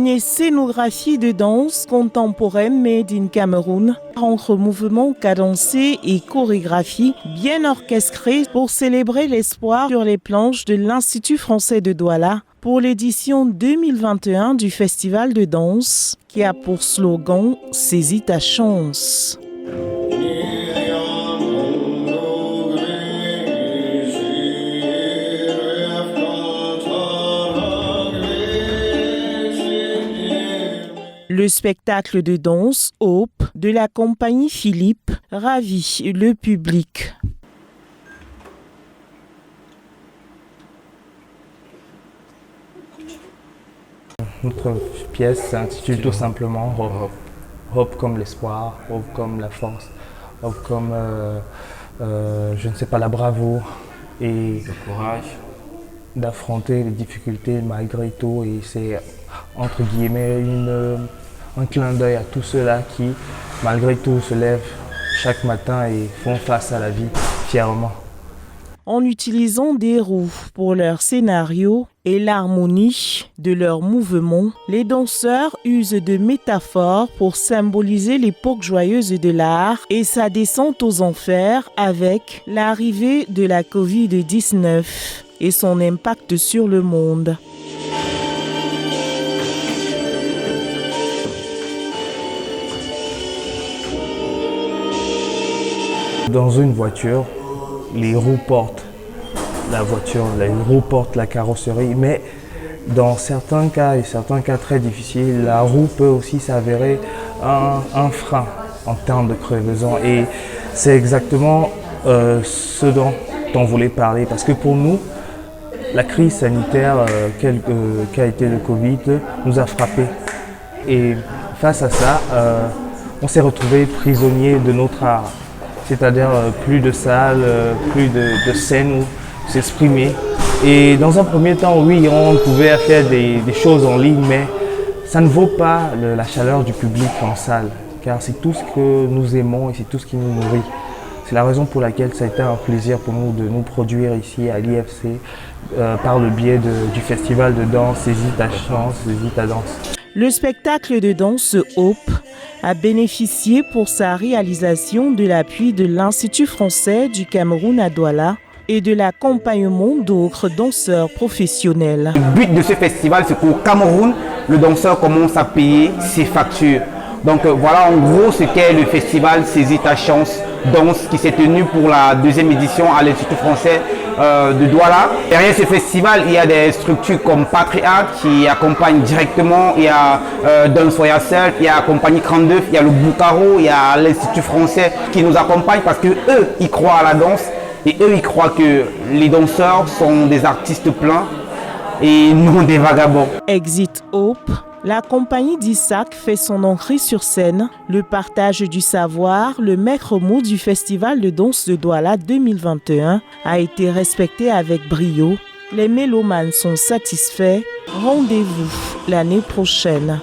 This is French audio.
Une scénographie de danse contemporaine made in Cameroun, entre mouvements cadencés et chorégraphie bien orchestrée pour célébrer l'espoir sur les planches de l'Institut français de Douala pour l'édition 2021 du Festival de danse qui a pour slogan « Saisis ta chance ». Le spectacle de danse Hope de la compagnie Philippe ravit le public. Notre pièce s'intitule tout simplement Hope. Hope comme l'espoir, Hope comme la force, Hope comme, je ne sais pas, la bravoure et le courage d'affronter les difficultés malgré tout. Et c'est entre guillemets un clin d'œil à tous ceux-là qui, malgré tout, se lèvent chaque matin et font face à la vie fièrement. En utilisant des roues pour leur scénario et l'harmonie de leurs mouvements, les danseurs usent de métaphores pour symboliser l'époque joyeuse de l'art et sa descente aux enfers avec l'arrivée de la Covid-19 et son impact sur le monde. Dans une voiture, les roues portent la voiture, les roues portent la carrosserie, mais dans certains cas et certains cas très difficiles, la roue peut aussi s'avérer un frein en termes de crevaison. Et c'est exactement ce dont on voulait parler, parce que pour nous, la crise sanitaire qu'a été le Covid nous a frappés. Et face à ça, on s'est retrouvés prisonniers de notre art. C'est-à-dire plus de salles, plus de scènes où s'exprimer. Et dans un premier temps, oui, on pouvait faire des choses en ligne, mais ça ne vaut pas la chaleur du public en salle, car c'est tout ce que nous aimons et c'est tout ce qui nous nourrit. C'est la raison pour laquelle ça a été un plaisir pour nous de nous produire ici à l'IFC par le biais du festival de danse Saisis ta chance, Saisis ta danse. Le spectacle de danse Hope a bénéficié pour sa réalisation de l'appui de l'Institut français du Cameroun à Douala et de l'accompagnement d'autres danseurs professionnels. Le but de ce festival, c'est qu'au Cameroun, le danseur commence à payer ses factures. Donc voilà en gros ce qu'est le festival Saisis ta chance danse qui s'est tenu pour la deuxième édition à l'Institut français de Douala. Derrière ce festival, il y a des structures comme Patriarch qui accompagnent directement, il y a Dance for Yourself, il y a Compagnie 39, il y a le Boucaro, il y a l'Institut français qui nous accompagne parce que eux, ils croient à la danse et eux, ils croient que les danseurs sont des artistes pleins et non des vagabonds. Exit Hope. La compagnie d'Isaac fait son entrée sur scène. Le partage du savoir, le maître mot du Festival de danse de Douala 2021, a été respecté avec brio. Les mélomanes sont satisfaits. Rendez-vous l'année prochaine.